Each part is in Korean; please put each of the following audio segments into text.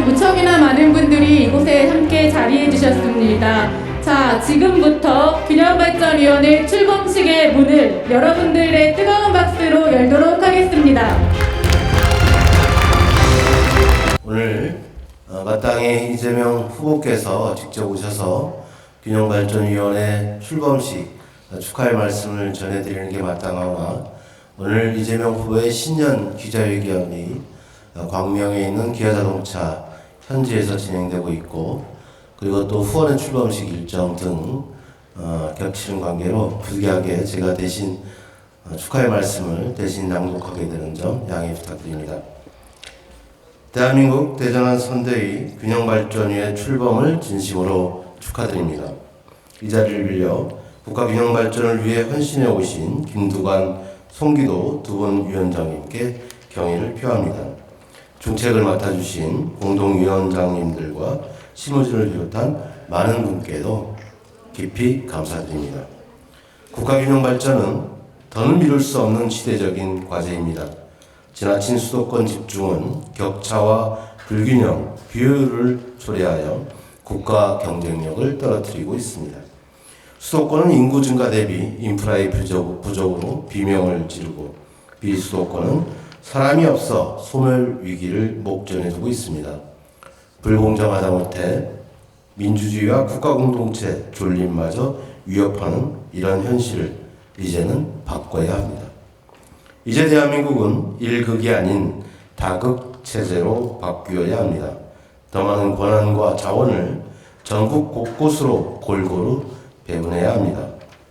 무척이나 많은 분들이 이곳에 함께 자리해 주셨습니다. 자, 지금부터 균형발전위원회 출범식의 문을 여러분들의 뜨거운 박수로 열도록 하겠습니다. 오늘 마땅히 이재명 후보께서 직접 오셔서 균형발전위원회 출범식 축하의 말씀을 전해드리는 게 마땅하오나 오늘 이재명 후보의 신년 기자회견이 광명에 있는 기아자동차 현지에서 진행되고 있고 그리고 또 후원의 출범식 일정 등 겹치는 관계로 불리하게 제가 대신 축하의 말씀을 대신 낭독하게 되는 점 양해 부탁드립니다. 대한민국 대전환 선대위 균형발전위의 출범을 진심으로 축하드립니다. 이 자리를 빌려 국가균형발전을 위해 헌신해 오신 김두관, 송기도 두 분 위원장님께 경의를 표합니다. 중책을 맡아주신 공동위원장님들과 실무진을 비롯한 많은 분께도 깊이 감사드립니다. 국가균형발전은 더는 미룰 수 없는 시대적인 과제입니다. 지나친 수도권 집중은 격차와 불균형, 비효율을 초래하여 국가 경쟁력을 떨어뜨리고 있습니다. 수도권은 인구 증가 대비 인프라의 부족으로 비명을 지르고 비수도권은 사람이 없어 소멸 위기를 목전에 두고 있습니다. 불공정하다 못해 민주주의와 국가 공동체 존립마저 위협하는 이런 현실을 이제는 바꿔야 합니다. 이제 대한민국은 일극이 아닌 다극 체제로 바뀌어야 합니다. 더 많은 권한과 자원을 전국 곳곳으로 골고루 배분해야 합니다.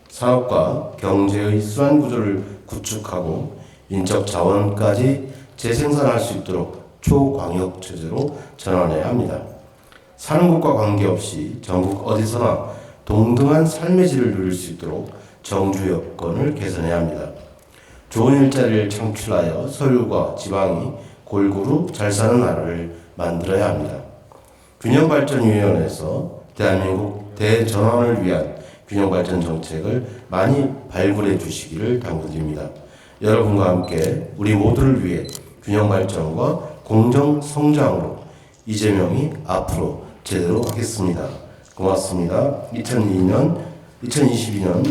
산업과 경제의 수완 구조를 구축하고 인적 자원까지 재생산할 수 있도록 초광역 체제로 전환해야 합니다. 사는 곳과 관계없이 전국 어디서나 동등한 삶의 질을 누릴 수 있도록 정주 여건을 개선해야 합니다. 좋은 일자리를 창출하여 서울과 지방이 골고루 잘 사는 나라를 만들어야 합니다. 균형발전위원회에서 대한민국 대전환을 위한 균형발전 정책을 많이 발굴해 주시기를 당부드립니다. 여러분과 함께 우리 모두를 위해 균형발전과 공정성장으로 이재명이 앞으로 제대로 하겠습니다. 고맙습니다. 2022년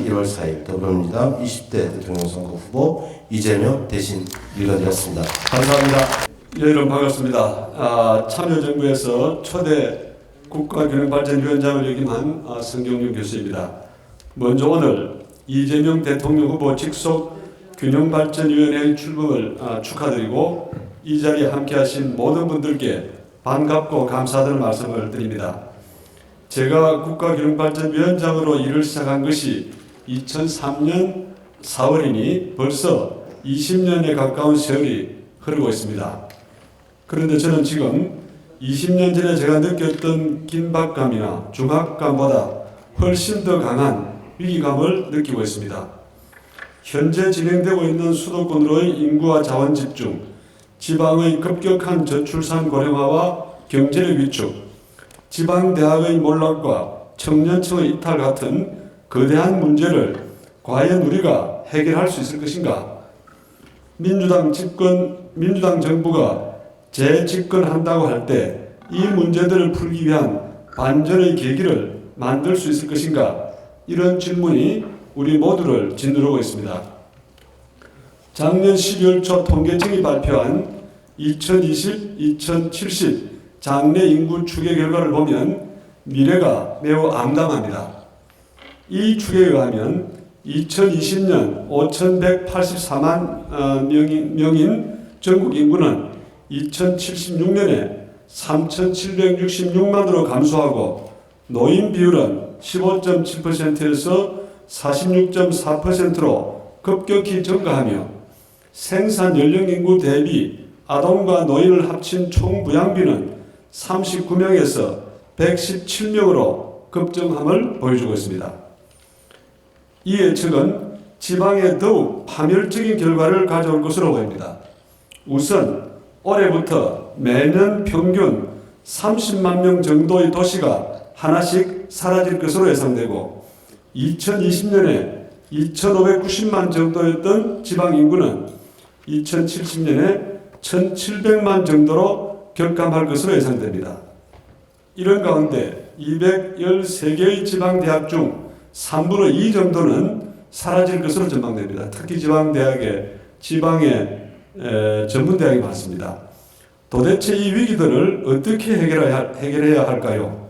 1월 4일 더불어민주당 20대 대통령 선거 후보 이재명 대신 읽어드렸습니다. 감사합니다. 여러분 반갑습니다. 참여정부에서 초대 국가균형발전위원장을 역임한 성경윤 교수입니다. 먼저 오늘 이재명 대통령 후보 직속 균형발전위원회의 출범을 축하드리고 이 자리에 함께하신 모든 분들께 반갑고 감사드리는 말씀을 드립니다. 제가 국가균형발전위원장으로 일을 시작한 것이 2003년 4월이니 벌써 20년에 가까운 세월이 흐르고 있습니다. 그런데 저는 지금 20년 전에 제가 느꼈던 긴박감이나 중압감보다 훨씬 더 강한 위기감을 느끼고 있습니다. 현재 진행되고 있는 수도권으로의 인구와 자원 집중, 지방의 급격한 저출산 고령화와 경제력 위축, 지방대학의 몰락과 청년층의 이탈 같은 거대한 문제를 과연 우리가 해결할 수 있을 것인가? 민주당 정부가 재집권한다고 할 때 이 문제들을 풀기 위한 반전의 계기를 만들 수 있을 것인가? 이런 질문이 우리 모두를 짓누르고 있습니다. 작년 12월 초 통계청이 발표한 2020-2070 장래 인구 추계 결과를 보면 미래가 매우 암담합니다. 이 추계에 의하면 2020년 5,184만 명인 전국 인구는 2076년에 3,766만으로 감소하고 노인 비율은 15.7%에서 46.4%로 급격히 증가하며 생산 연령 인구 대비 아동과 노인을 합친 총 부양비는 39명에서 117명으로 급증함을 보여주고 있습니다. 이 예측은 지방에 더욱 파멸적인 결과를 가져올 것으로 보입니다. 우선 올해부터 매년 평균 30만 명 정도의 도시가 하나씩 사라질 것으로 예상되고 2020년에 2,590만 정도였던 지방 인구는 2070년에 1,700만 정도로 격감할 것으로 예상됩니다. 이런 가운데 213개의 지방대학 중 3분의 2 정도는 사라질 것으로 전망됩니다. 특히 지방의 전문대학이 많습니다. 도대체 이 위기들을 어떻게 해결해야 할까요?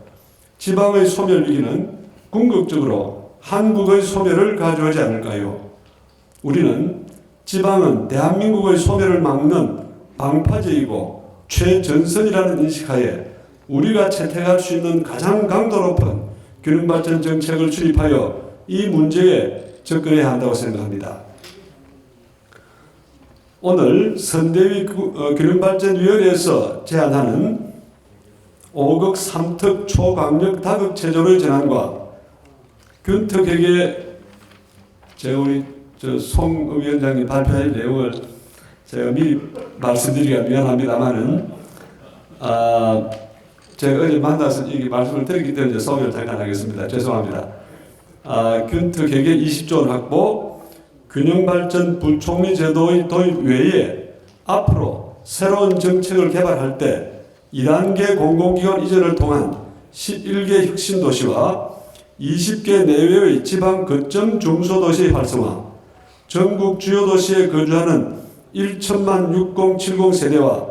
지방의 소멸 위기는 궁극적으로 한국의 소멸을 가져오지 않을까요? 우리는 지방은 대한민국의 소멸을 막는 방파제이고 최전선이라는 인식하에 우리가 채택할 수 있는 가장 강도 높은 균형발전 정책을 수립하여 이 문제에 접근해야 한다고 생각합니다. 오늘 선대위 균형발전위원회에서 제안하는 5급 3특 초강력 다급 체조의 전환과 균특회계 제가 우리 송 위원장님 발표할 내용을 제가 미리 말씀드리기가 미안합니다만은 제가 어제 만나서 이 말씀을 드렸기 때문에 소개를 잠깐 하겠습니다. 죄송합니다. 균특회계 20조 원 확보, 균형발전 부총리 제도의 도입 외에 앞으로 새로운 정책을 개발할 때 2단계 공공기관 이전을 통한 11개 혁신도시와 20개 내외의 지방 거점 중소도시의 활성화, 전국 주요 도시에 거주하는 1천만 6070 세대와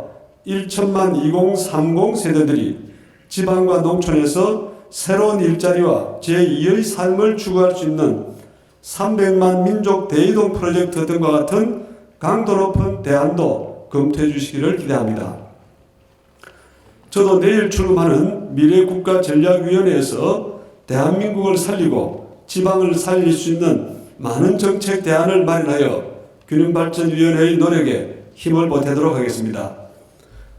1천만 2030 세대들이 지방과 농촌에서 새로운 일자리와 제2의 삶을 추구할 수 있는 300만 민족 대이동 프로젝트 등과 같은 강도 높은 대안도 검토해 주시기를 기대합니다. 저도 내일 출범하는 미래국가전략위원회에서 대한민국을 살리고 지방을 살릴 수 있는 많은 정책 대안을 마련하여 균형발전위원회의 노력에 힘을 보태도록 하겠습니다.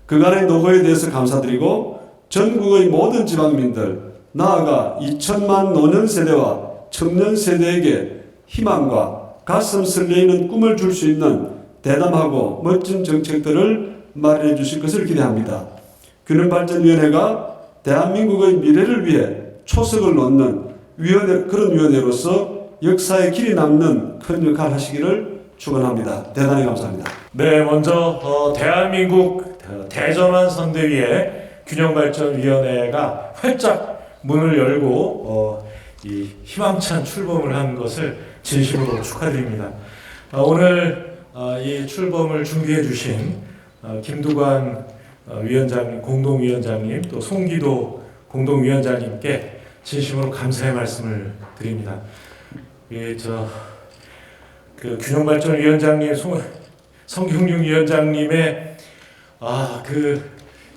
그간의 노고에 대해서 감사드리고 전국의 모든 지방민들, 나아가 2천만 노년 세대와 청년 세대에게 희망과 가슴 설레이는 꿈을 줄 수 있는 대담하고 멋진 정책들을 마련해 주실 것을 기대합니다. 균형발전위원회가 대한민국의 미래를 위해 초석을 놓는 그런 위원회로서 역사에 길이 남는 큰 역할 하시기를 축원합니다. 대단히 감사합니다. 네, 먼저 대한민국 대전환 선대위의 균형발전위원회가 활짝 문을 열고 이 희망찬 출범을 한 것을 진심으로 축하드립니다. 오늘 이 출범을 준비해 주신 김두관 위원장님, 공동위원장님, 또 송기도 공동위원장님께 진심으로 감사의 말씀을 드립니다. 그 균형발전위원장님, 성경용 위원장님의 그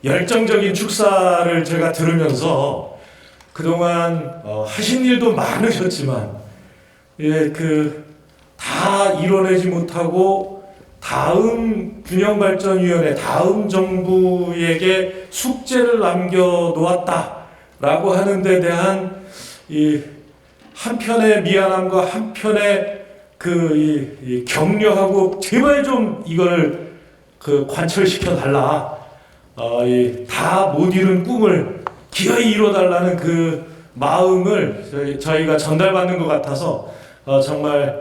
열정적인 축사를 제가 들으면서 그동안 하신 일도 많으셨지만 다 이뤄내지 못하고 다음 균형발전위원회, 다음 정부에게 숙제를 남겨놓았다라고 하는 데 대한 이 한편의 미안함과 한편의 이 격려하고 제발 좀 이걸 관철시켜 달라. 다 못 이룬 꿈을 기어이 이뤄달라는 그 마음을 저희가 전달받는 것 같아서 정말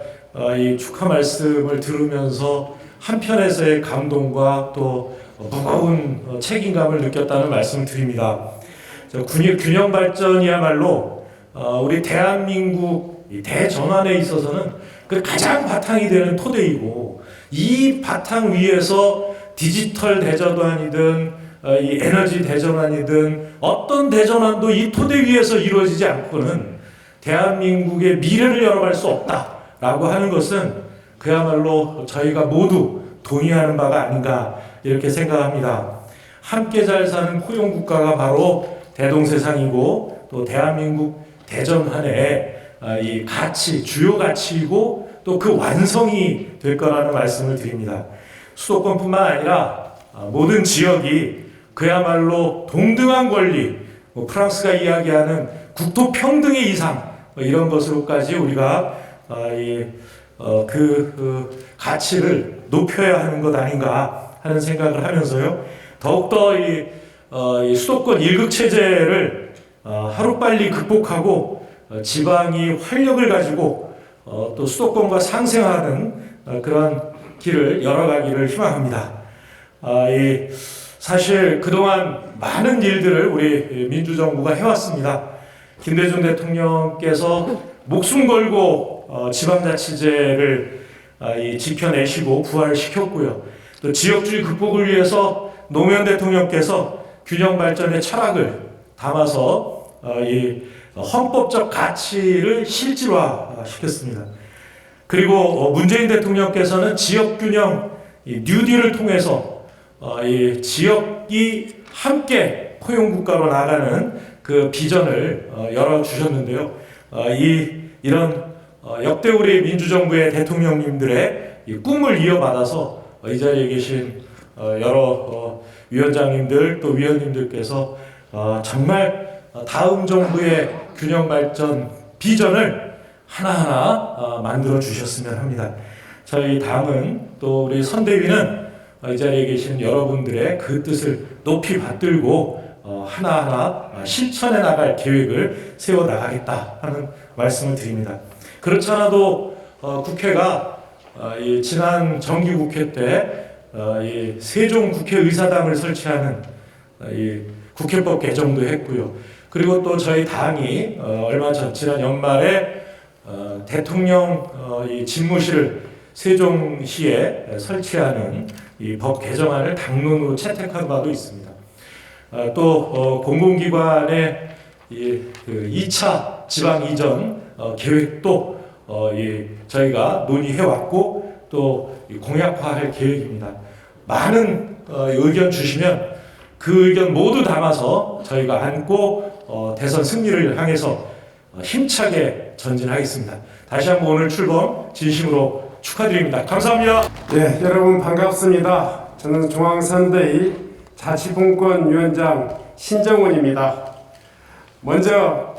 이 축하 말씀을 들으면서 한편에서의 감동과 또 무거운 책임감을 느꼈다는 말씀을 드립니다. 균형발전이야말로 우리 대한민국 대전환에 있어서는 그 가장 바탕이 되는 토대이고, 이 바탕 위에서 디지털 대전환이든 이 에너지 대전환이든 어떤 대전환도 이 토대 위에서 이루어지지 않고는 대한민국의 미래를 열어갈 수 없다라고 하는 것은 그야말로 저희가 모두 동의하는 바가 아닌가 이렇게 생각합니다. 함께 잘 사는 포용국가가 바로 대동세상이고, 또 대한민국 대전환의 이 가치, 주요 가치이고 또 그 완성이 될 거라는 말씀을 드립니다. 수도권뿐만 아니라 모든 지역이 그야말로 동등한 권리, 프랑스가 이야기하는 국토 평등의 이상, 이런 것으로까지 우리가 그 가치를 높여야 하는 것 아닌가 하는 생각을 하면서요. 더욱더 이 수도권 1급 체제를 하루빨리 극복하고 지방이 활력을 가지고 또 수도권과 상생하는 그런 길을 열어가기를 희망합니다. 사실 그동안 많은 일들을 우리 민주정부가 해왔습니다. 김대중 대통령께서 목숨 걸고 지방자치제를 지켜내시고 부활시켰고요. 또 지역주의 극복을 위해서 노무현 대통령께서 균형 발전의 철학을 담아서 이 헌법적 가치를 실질화시켰습니다. 그리고 문재인 대통령께서는 지역균형 뉴딜을 통해서 이 지역이 함께 포용국가로 나가는 그 비전을 열어주셨는데요. 이런 역대 우리 민주정부의 대통령님들의 이 꿈을 이어받아서 이 자리에 계신 여러 위원장님들 또 위원님들께서 정말 다음 정부의 균형 발전 비전을 하나하나 만들어 주셨으면 합니다. 저희 당은 또 우리 선대위는 이 자리에 계신 여러분들의 그 뜻을 높이 받들고 하나하나 실천해 나갈 계획을 세워 나가겠다 하는 말씀을 드립니다. 그렇지 않아도 국회가 이 지난 정기국회 때 이 세종 국회의사당을 설치하는 이 국회법 개정도 했고요. 그리고 또 저희 당이 얼마 전 지난 연말에 대통령 이 집무실을 세종시에 설치하는 이 법 개정안을 당론으로 채택한 바도 있습니다. 또 공공기관의 그 2차 지방 이전 계획도 저희가 논의해 왔고 또 공약화할 계획입니다. 많은 의견 주시면 그 의견 모두 담아서 저희가 안고 대선 승리를 향해서 힘차게 전진하겠습니다. 다시 한번 오늘 출범 진심으로 축하드립니다. 감사합니다. 네, 여러분 반갑습니다. 저는 중앙선대위 자치분권위원장 신정훈입니다. 먼저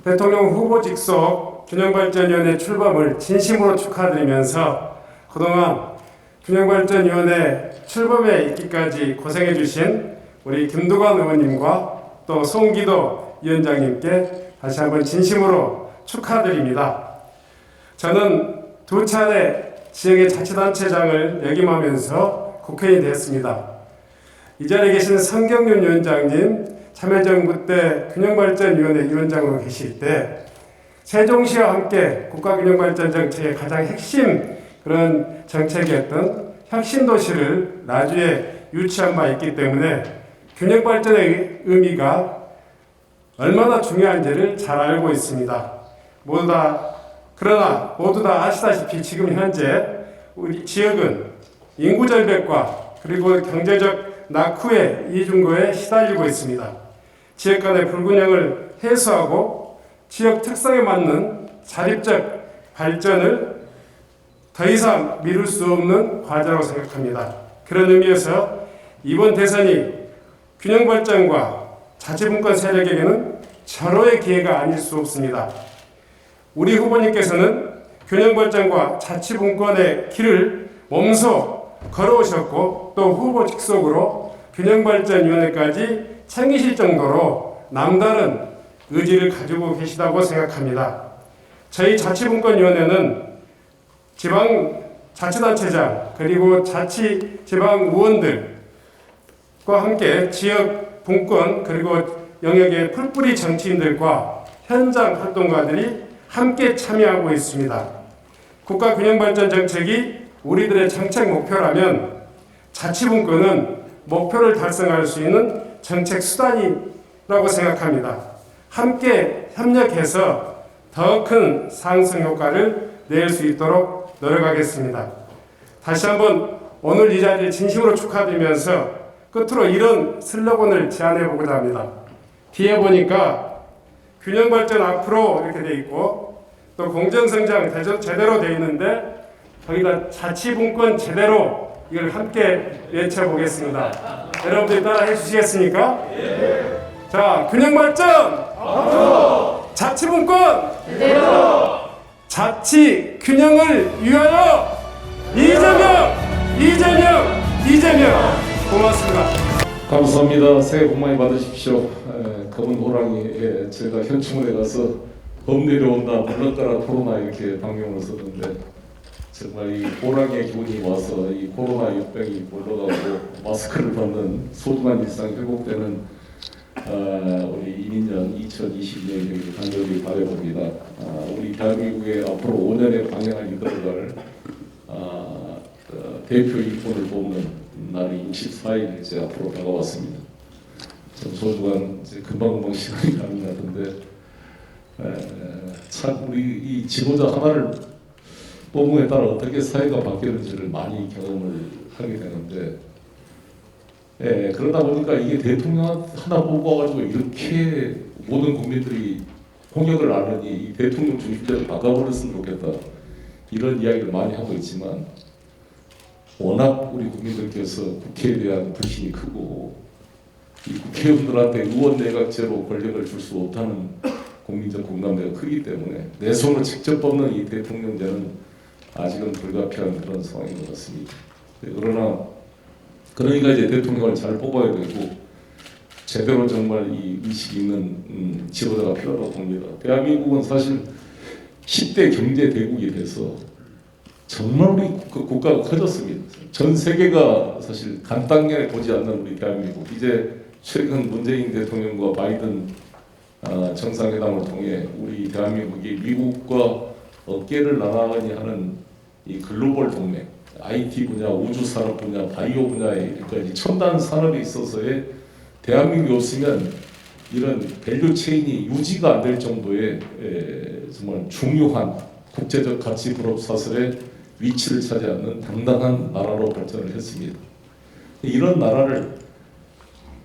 대통령 후보 직속 균형발전위원회 출범을 진심으로 축하드리면서 그동안 균형발전위원회 출범에 있기까지 고생해주신 우리 김두관 의원님과 또 송기도 위원장님께 다시 한번 진심으로 축하드립니다. 저는 두 차례 지역의 자치단체장을 역임하면서 국회의원이 되었습니다. 이 자리에 계신 성경윤 위원장님, 참여정부 때 균형발전위원회 위원장으로 계실 때 세종시와 함께 국가균형발전 정책의 가장 핵심 그런 정책이었던 혁신도시를 나주에 유치한 바 있기 때문에 균형발전의 의미가 얼마나 중요한지를 잘 알고 있습니다. 그러나 모두 다 아시다시피 지금 현재 우리 지역은 인구 절벽과 그리고 경제적 낙후의 이중고에 시달리고 있습니다. 지역 간의 불균형을 해소하고 지역 특성에 맞는 자립적 발전을 더 이상 미룰 수 없는 과제라고 생각합니다. 그런 의미에서 이번 대선이 균형발전과 자치분권 세력에게는 절호의 기회가 아닐 수 없습니다. 우리 후보님께서는 균형발전과 자치분권의 길을 몸소 걸어오셨고 또 후보 직속으로 균형발전위원회까지 챙기실 정도로 남다른 의지를 가지고 계시다고 생각합니다. 저희 자치분권위원회는 지방 자치단체장 그리고 자치지방의원들과 함께 지역 분권 그리고 영역의 풀뿌리 정치인들과 현장 활동가들이 함께 참여하고 있습니다. 국가균형발전 정책이 우리들의 정책 목표라면 자치분권은 목표를 달성할 수 있는 정책 수단이라고 생각합니다. 함께 협력해서 더 큰 상승 효과를 낼 수 있도록 노력하겠습니다. 다시 한번 오늘 이 자리에 진심으로 축하드리면서 끝으로 이런 슬로건을 제안해 보고자 합니다. 뒤에 보니까 균형발전 앞으로 이렇게 돼 있고 또 공정성장 제대로 돼 있는데 거기다 자치분권 제대로 이걸 함께 외쳐보겠습니다. 여러분들이 따라 해주시겠습니까? 예. 자, 균형발전 앞으로 자치분권 제대로 자치 균형을 위하여 이재명 고맙습니다. 감사합니다. 새해 복 많이 받으십시오. 검은 호랑이 제가 현충원에 가서 범 내려온다 물러가라 코로나 이렇게 방명을 썼는데 정말 이 호랑이의 기운이 와서 이 코로나 역병이 물러가고 마스크를 벗는 소중한 일상 회복되는 우리 이민년 2022년이 간절히 바라봅니다. 우리 대한민국의 앞으로 5년의 방향을 이끌어갈 대표 일꾼을 뽑는 날이 64일 이제 앞으로 다가왔습니다. 좀 소중한 이제 금방 시간이 가는 것 같은데 참 우리 이 지도자 하나를 뽑음에 따라 어떻게 사회가 바뀌는지를 많이 경험을 하게 되는데 그러다 보니까 이게 대통령 하나 뽑아가지고 이렇게 모든 국민들이 홍역을 나누니 이 대통령 중심제를 바꿔버렸으면 좋겠다 이런 이야기를 많이 하고 있지만 워낙 우리 국민들께서 국회에 대한 불신이 크고 이 국회의원들한테 의원 내각제로 권력을 줄 수 없다는 국민적 공감대가 크기 때문에 내 손으로 직접 뽑는 이 대통령제는 아직은 불가피한 그런 상황인 것 같습니다. 그러니까 이제 대통령을 잘 뽑아야 되고 제대로 정말 이 의식 있는 지도자가 필요하다고 봅니다. 대한민국은 사실 10대 경제 대국이 돼서 정말 우리 국가가 커졌습니다. 전 세계가 사실 간단하게 보지 않는 우리 대한민국. 이제 최근 문재인 대통령과 바이든 정상회담을 통해 우리 대한민국이 미국과 어깨를 나란히 하는 이 글로벌 동맹, IT 분야, 우주 산업 분야, 바이오 분야에 그러니까 첨단 산업에 있어서의 대한민국이 없으면 이런 밸류 체인이 유지가 안 될 정도의 정말 중요한 국제적 가치 불합 사슬의 위치를 차지하는 당당한 나라로 발전을 했습니다. 이런 나라를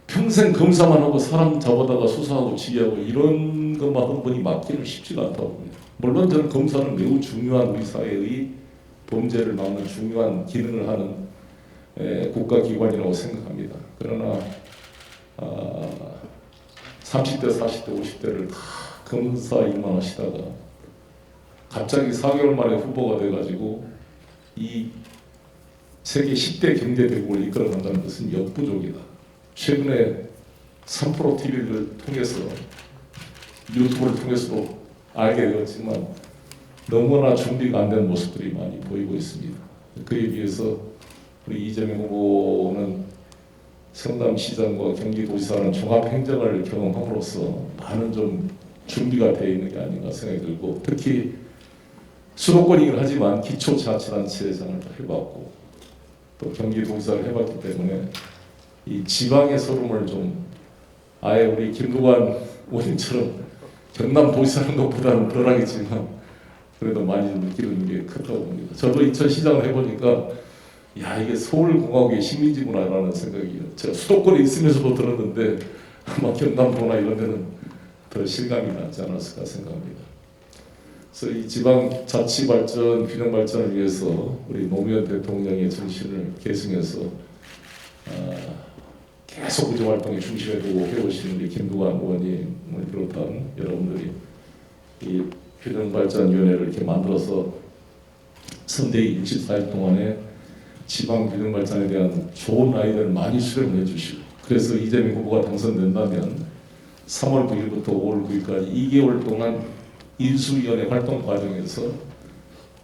평생 검사만 하고 사람 잡아다가 수사하고 지휘하고 이런 것만 한 번이 맡기는 쉽지가 않다고 봅니다. 물론 저는 검사는 매우 중요한 우리 사회의 범죄를 막는 중요한 기능을 하는 국가기관이라고 생각합니다. 그러나 30대, 40대, 50대를 다 검사 일만 하시다가 갑자기 4개월 만에 후보가 돼가지고 이 세계 10대 경제 대국을 이끌어간다는 것은 역부족이다. 최근에 3프로 TV를 통해서 유튜브를 통해서도 알게 되었지만 너무나 준비가 안 된 모습들이 많이 보이고 있습니다. 그에 비해서 우리 이재명 후보는 성남시장과 경기도지사라는 종합행정을 경험함으로써 많은 좀 준비가 되어 있는 게 아닌가 생각이 들고 특히 수도권이긴 하지만 기초자치단체장을 해봤고 또 경기도지사를 해봤기 때문에 이 지방의 서름을 좀 아예 우리 김두관 의원님처럼 경남도지사 하는 것보다는 덜하겠지만 그래도 많이 느끼는 게 크다고 봅니다. 저도 인천시장을 해보니까 야 이게 서울공화국의 식민지구나라는 생각이 제가 수도권에 있으면서도 들었는데 아마 경남도나 이런 데는 더 실감이 나지 않았을까 생각합니다. 그래서 이 지방 자치 발전, 균형 발전을 위해서 우리 노무현 대통령의 정신을 계승해서 계속 의정 활동에 중심에 두고 해오신 우리 김두관 의원님을 비롯한 여러분들이 이 균형발전위원회를 이렇게 만들어서 선대위 64일 동안에 지방 균형발전에 대한 좋은 아이디어를 많이 수렴해 주시고 그래서 이재명 후보가 당선된다면 3월 9일부터 5월 9일까지 2개월 동안 인수위원회 활동 과정에서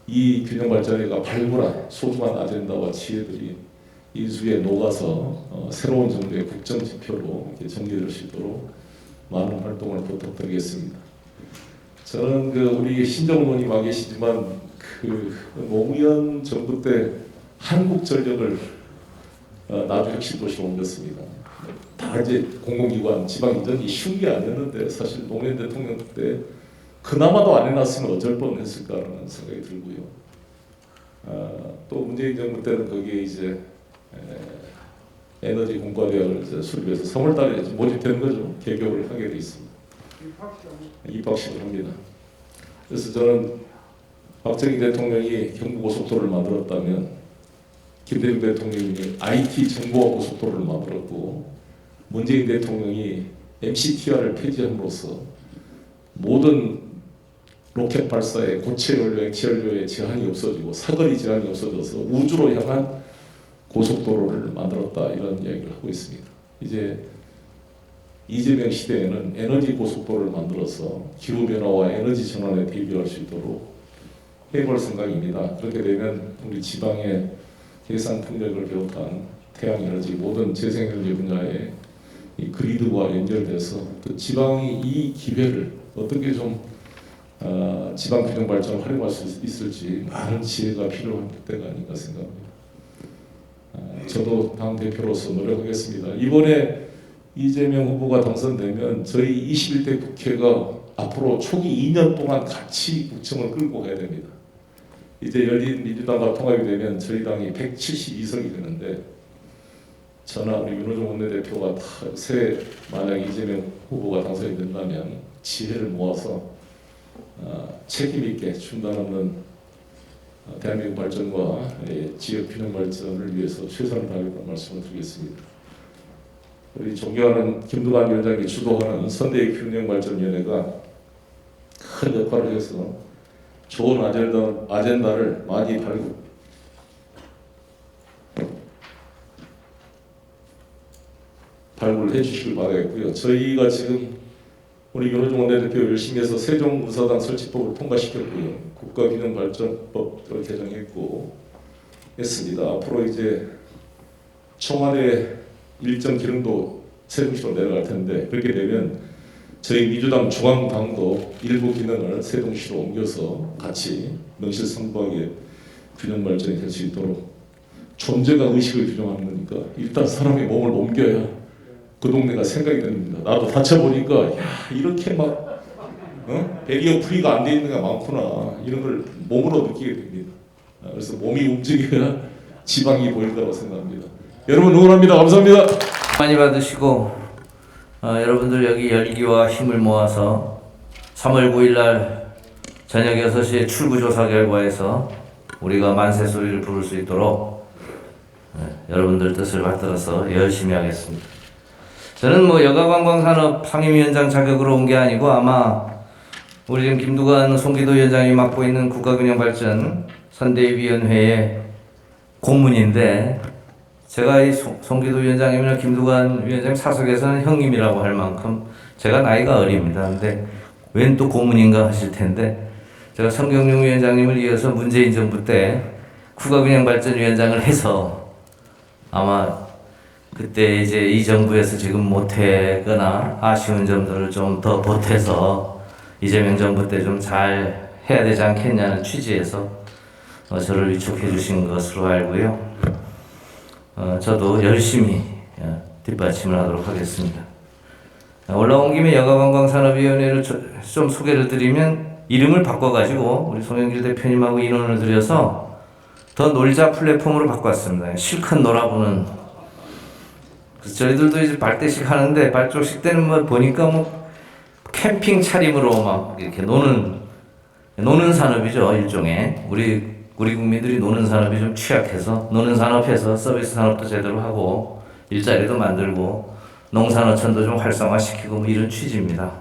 이 균형발전회가 발굴한 소중한 아젠다와 지혜들이 인수위에 녹아서 새로운 정부의 국정지표로 이렇게 정리될 수 있도록 많은 활동을 부탁드리겠습니다. 저는 우리 신정훈 의원님 와 계시지만 노무현 정부 때 한국전력을 나주혁신도시로 옮겼습니다. 다 이제 공공기관 지방 이전이 쉬운 게 아니었는데 사실 노무현 대통령 때 그나마도 안 해놨으면 어쩔 뻔했을까라는 생각이 들고요. 또 문재인 정부 때는 거기에 이제 에너지 공과대학을 수립해서 3월달에 모집되는 거죠. 개교를 하게 돼 있습니다. 입학식을 합니다. 그래서 저는 박정희 대통령이 경부고속도로를 만들었다면 김대중 대통령이 IT 정보화 고속도로를 만들었고 문재인 대통령이 MCTR을 폐지함으로써 모든 로켓 발사에 고체 연료, 액체 연료의 제한이 없어지고 사거리 제한이 없어져서 우주로 향한 고속도로를 만들었다 이런 이야기를 하고 있습니다. 이제 이재명 시대에는 에너지 고속도로를 만들어서 기후변화와 에너지 전환에 대비할 수 있도록 해볼 생각입니다. 그렇게 되면 우리 지방의 해상 풍력을 비롯한 태양에너지 모든 재생에너지 분야의 이 그리드와 연결돼서 또 지방이 이 기회를 어떻게 좀 지방 균형 발전을 활용할 수 있을지 많은 지혜가 필요한 때가 아닌가 생각합니다. 저도 당 대표로서 노력하겠습니다. 이번에 이재명 후보가 당선되면 저희 21대 국회가 앞으로 초기 2년 동안 같이 국정을 끌고 가야 됩니다. 이제 열린민주당과 통합이 되면 저희 당이 172석이 되는데 저나 우리 윤호중 원내대표가 새 만약 이재명 후보가 당선이 된다면 지혜를 모아서 책임 있게 중단 없는 대한민국 발전과 지역 균형 발전을 위해서 최선을 다하겠다는 말씀을 드리겠습니다. 우리 존경하는 김두관 위원장이 주도하는 선대의 균형발전위원회가 큰 역할을 해서 좋은 아젠다를 많이 발굴해 주시길 바라겠고요. 저희가 지금 우리 윤호중 원내대표 열심히 해서 세종의사당 설치법을 통과시켰고요. 국가균형발전법을 개정했고 했습니다. 앞으로 이제 청와대 일정 기능도 세종시로 내려갈 텐데 그렇게 되면 저희 민주당 중앙당도 일부 기능을 세종시로 옮겨서 같이 명실상부하게 균형 발전이 될 수 있도록 존재가 의식을 규정하는 거니까 일단 사람의 몸을 옮겨야 그 동네가 생각이 됩니다. 나도 다쳐보니까 야 이렇게 막 배기어 풀이가 안 돼 있는 게 많구나 이런 걸 몸으로 느끼게 됩니다. 그래서 몸이 움직여야 지방이 보일 거라고 생각합니다. 여러분 응원합니다. 감사합니다. 많이 받으시고 여러분들 여기 열기와 힘을 모아서 3월 9일 날 저녁 6시에 출구조사 결과에서 우리가 만세 소리를 부를 수 있도록 여러분들 뜻을 받들어서 열심히 하겠습니다. 저는 뭐 여가관광산업 상임위원장 자격으로 온 게 아니고 아마 우리 지금 김두관 송기도 위원장이 맡고 있는 국가균형발전 선대위원회의 고문인데 제가 이 송기도 위원장님이나 김두관 위원장 사석에서는 형님이라고 할 만큼 제가 나이가 어립니다. 근데 웬 또 고문인가 하실 텐데 제가 성경용 위원장님을 이어서 문재인 정부 때 국가균형발전위원장을 해서 아마 그때 이제 이 정부에서 지금 못하거나 아쉬운 점들을 좀 더 보태서 이재명 정부 때 좀 잘 해야 되지 않겠냐는 취지에서 저를 위촉해 주신 것으로 알고요. 저도 열심히 뒷받침을 하도록 하겠습니다. 올라온 김에 여가관광산업위원회를 좀 소개를 드리면 이름을 바꿔가지고 우리 송영길 대표님하고 인원을 들여서 더 놀자 플랫폼으로 바꿨습니다. 실컷 놀아보는. 저희들도 이제 발대식 하는데 발족식 때는 뭐 보니까 뭐 캠핑 차림으로 막 이렇게 노는 산업이죠 일종의 우리 국민들이 노는 산업이 좀 취약해서 노는 산업에서 서비스 산업도 제대로 하고 일자리도 만들고 농산어촌도 좀 활성화시키고 뭐 이런 취지입니다.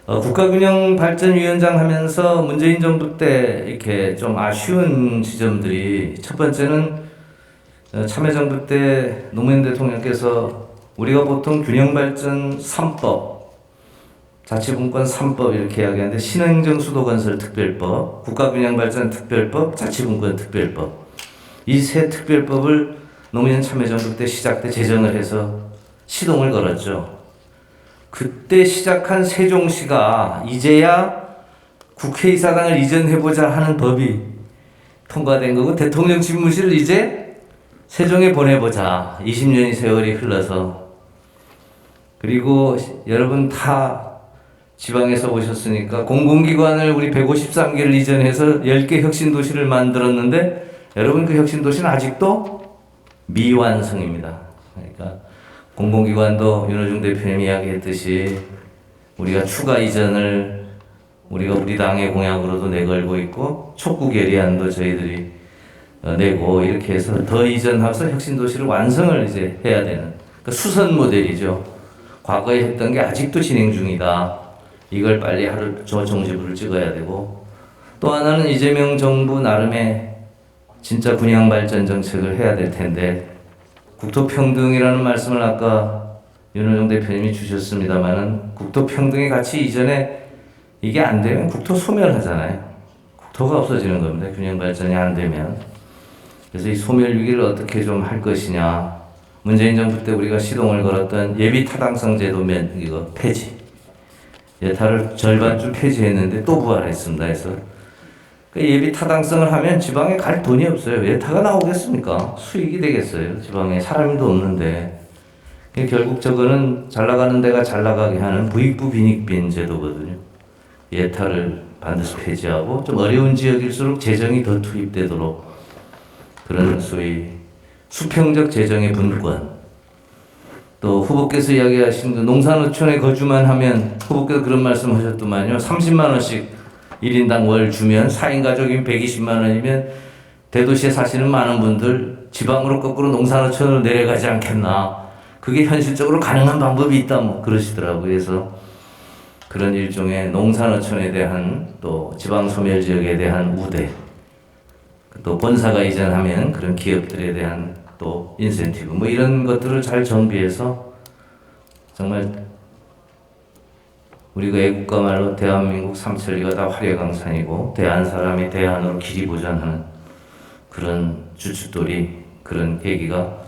국가균형발전위원장 하면서 문재인 정부 때 이렇게 좀 아쉬운 지점들이 첫 번째는 참여정부 때 노무현 대통령께서 우리가 보통 균형발전 3법, 자치분권 3법 이렇게 이야기하는데 신행정수도건설 특별법, 국가균형발전 특별법, 자치분권 특별법 이 세 특별법을 노무현 참여정부 때 시작 때 제정을 해서 시동을 걸었죠. 그때 시작한 세종시가 이제야 국회의사당을 이전해보자 하는 법이 통과된 거고 대통령 집무실을 이제 세종에 보내보자. 20년의 세월이 흘러서. 그리고 여러분 다 지방에서 오셨으니까 공공기관을 우리 153개를 이전해서 10개 혁신도시를 만들었는데 여러분 그 혁신도시는 아직도 미완성입니다. 그러니까 공공기관도 윤호중 대표님이 이야기했듯이 우리가 추가 이전을 우리가 우리 당의 공약으로도 내걸고 있고 촉구 결의안도 저희들이 내고 이렇게 해서 더 이전해서 혁신도시를 완성을 이제 해야 되는 그러니까 수선 모델이죠. 과거에 했던 게 아직도 진행 중이다. 이걸 빨리 종지부를 찍어야 되고 또 하나는 이재명 정부 나름의 진짜 분양발전 정책을 해야 될 텐데 국토평등이라는 말씀을 아까 윤호중 대표님이 주셨습니다만은 국토평등의 가치 이전에 이게 안 되면 국토 소멸하잖아요. 도가 없어지는 겁니다. 균형 발전이 안 되면. 그래서 이 소멸 위기를 어떻게 좀 할 것이냐. 문재인 정부 때 우리가 시동을 걸었던 예비 타당성 제도 이거 폐지. 예타를 절반쯤 폐지했는데 또 부활했습니다. 그래서 그 예비 타당성을 하면 지방에 갈 돈이 없어요. 예타가 나오겠습니까? 수익이 되겠어요. 지방에 사람도 없는데. 결국 저거는 잘 나가는 데가 잘 나가게 하는 부익부 빈익빈 제도거든요. 예타를 반드시 폐지하고 좀 어려운 지역일수록 재정이 더 투입되도록 그런 소위 수평적 재정의 분권. 또 후보께서 이야기하신 그 농산어촌에 거주만 하면 후보께서 그런 말씀하셨더만요. 30만 원씩 1인당 월 주면 4인 가족이면 120만 원이면 대도시에 사시는 많은 분들 지방으로 거꾸로 농산어촌으로 내려가지 않겠나. 그게 현실적으로 가능한 방법이 있다 뭐 그러시더라고요. 그래서 그런 일종의 농산어촌에 대한 또 지방소멸 지역에 대한 우대, 또 본사가 이전하면 그런 기업들에 대한 또 인센티브 뭐 이런 것들을 잘 정비해서 정말 우리가 애국가 말로 대한민국 삼천리가 다 화려강산이고 대한 사람이 대한으로 기리보전하는 그런 주춧돌이 그런 계기가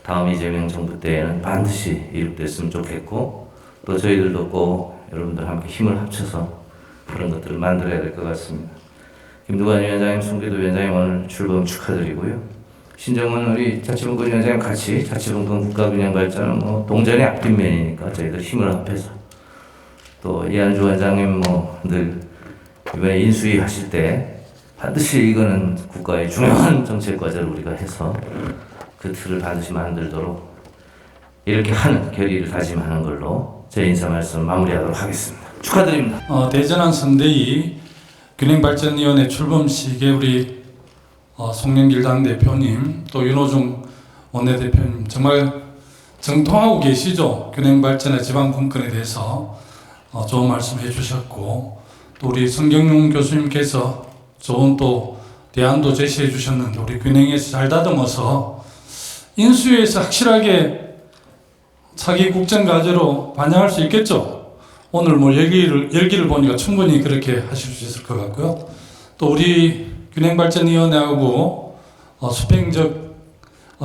다음 이재명 정부 때에는 반드시 이룩됐으면 좋겠고 또 저희들도 꼭 여러분들 함께 힘을 합쳐서 그런 것들을 만들어야 될 것 같습니다. 김두관 위원장님, 송기도 위원장님 오늘 출범 축하드리고요. 신정은 우리 자치분권 위원장님 같이 자치분권 국가균형발전은 뭐 동전의 앞뒷면이니까 저희들 힘을 합해서 또 이한주 원장님 뭐 늘 이번에 인수위 하실 때 반드시 이거는 국가의 중요한 정책 과제를 우리가 해서 그 틀을 반드시 만들도록 이렇게 하는 결의를 다짐하는 걸로 제 인사 말씀 마무리하도록 하겠습니다. 축하드립니다. 대전항 선대위 균형발전위원회 출범식에 우리 송영길 당대표님 또 윤호중 원내대표님 정말 정통하고 계시죠. 균형발전의 지방분권에 대해서 좋은 말씀 해주셨고 또 우리 성경용 교수님께서 좋은 또 대안도 제시해 주셨는데 우리 균형에서 잘 다듬어서 인수위에서 확실하게 차기 국정과제로 반영할 수 있겠죠. 오늘 뭐 열기를 보니까 충분히 그렇게 하실 수 있을 것 같고요. 또 우리 균형발전위원회하고 수평적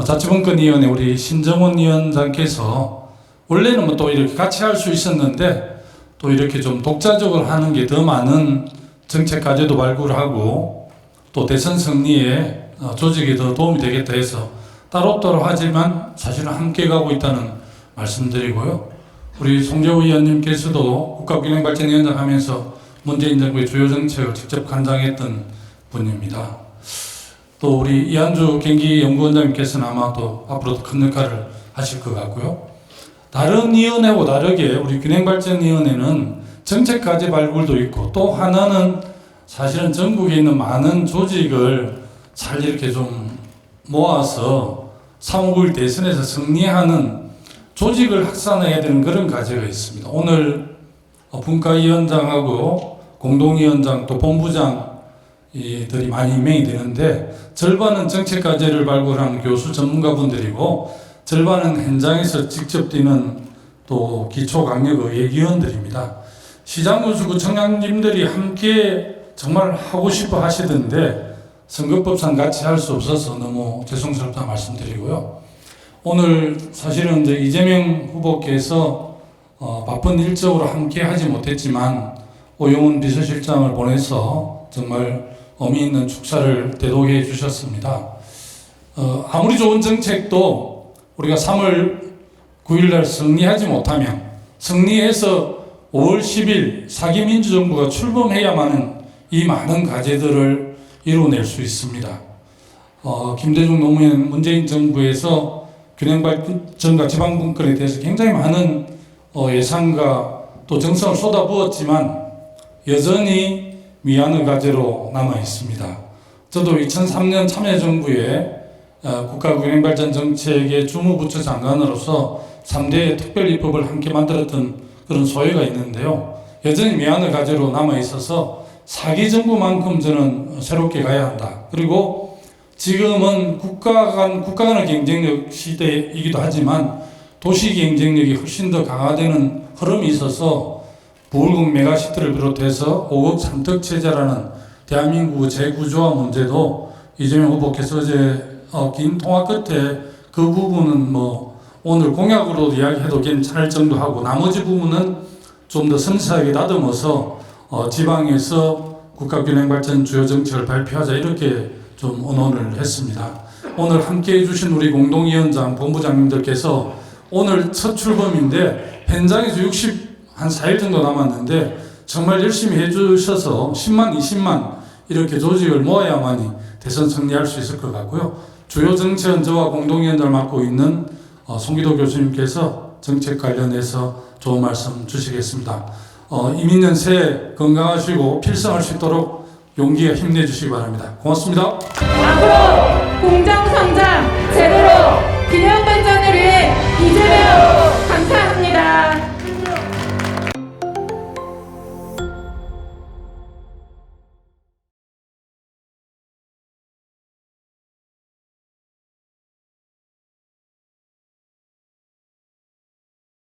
자치분권위원회 우리 신정원 위원장께서 원래는 뭐 또 이렇게 같이 할 수 있었는데 또 이렇게 좀 독자적으로 하는 게 더 많은 정책 과제도 발굴하고 또 대선 승리에 조직에 더 도움이 되겠다 해서 따로따로 하지만 사실은 함께 가고 있다는 말씀드리고요. 우리 송재호 의원님께서도 국가균형발전위원장 하면서 문재인 정부의 주요 정책을 직접 관장했던 분입니다. 또 우리 이한주 경기연구원장님께서는 아마 또 앞으로도 큰 역할을 하실 것 같고요. 다른 위원회하고 다르게 우리 균형발전위원회는 정책과제 발굴도 있고 또 하나는 사실은 전국에 있는 많은 조직을 잘 이렇게 좀 모아서 3.5.9 대선에서 승리하는 조직을 확산해야 되는 그런 과제가 있습니다. 오늘 분과위원장하고 공동위원장 또 본부장들이 많이 임명이 되는데 절반은 정책과제를 발굴하는 교수 전문가분들이고 절반은 현장에서 직접 뛰는 또 기초강력의회위원들입니다. 시장군수구 청량님들이 함께 정말 하고 싶어 하시던데 선거법상 같이 할 수 없어서 너무 죄송스럽다 말씀드리고요. 오늘 사실은 이제 이재명 후보께서 바쁜 일정으로 함께 하지 못했지만 오영훈 비서실장을 보내서 정말 의미 있는 축사를 대도해 주셨습니다. 아무리 좋은 정책도 우리가 3월 9일 날 승리하지 못하면 승리해서 5월 10일 4기 민주정부가 출범해야만은 이 많은 과제들을 이뤄낼 수 있습니다. 김대중 노무현 문재인 정부에서 균형발전과 지방분권에 대해서 굉장히 많은 예산과 또 정성을 쏟아부었지만 여전히 미완의 과제로 남아 있습니다. 저도 2003년 참여정부에 국가균형발전 정책의 주무부처 장관으로서 3대 특별입법을 함께 만들었던 그런 소회가 있는데요. 여전히 미완의 과제로 남아 있어서 4기 정부만큼 저는 새롭게 가야 한다. 그리고 지금은 국가 간의 경쟁력 시대이기도 하지만 도시 경쟁력이 훨씬 더 강화되는 흐름이 있어서 부울국 메가시티를 비롯해서 5억 3특 체제라는 대한민국 재구조화 문제도 이재명 후보께서 어제 긴 통화 끝에 그 부분은 뭐 오늘 공약으로 이야기해도 괜찮을 정도 하고 나머지 부분은 좀 더 섬세하게 다듬어서 지방에서 국가균형발전 주요 정책을 발표하자 이렇게 좀 언언을 했습니다. 오늘 함께 해주신 우리 공동위원장, 본부장님들께서 오늘 첫 출범인데 현장에서 한 4일 정도 남았는데 정말 열심히 해주셔서 10만, 20만 이렇게 조직을 모아야만이 대선 승리할 수 있을 것 같고요. 주요 정책은 저와 공동위원장을 맡고 있는 송기도 교수님께서 정책 관련해서 좋은 말씀 주시겠습니다. 이민년 새해 건강하시고 필성할 수 있도록 용기에 힘내주시기 바랍니다. 고맙습니다. 앞으로 공정성장 제대로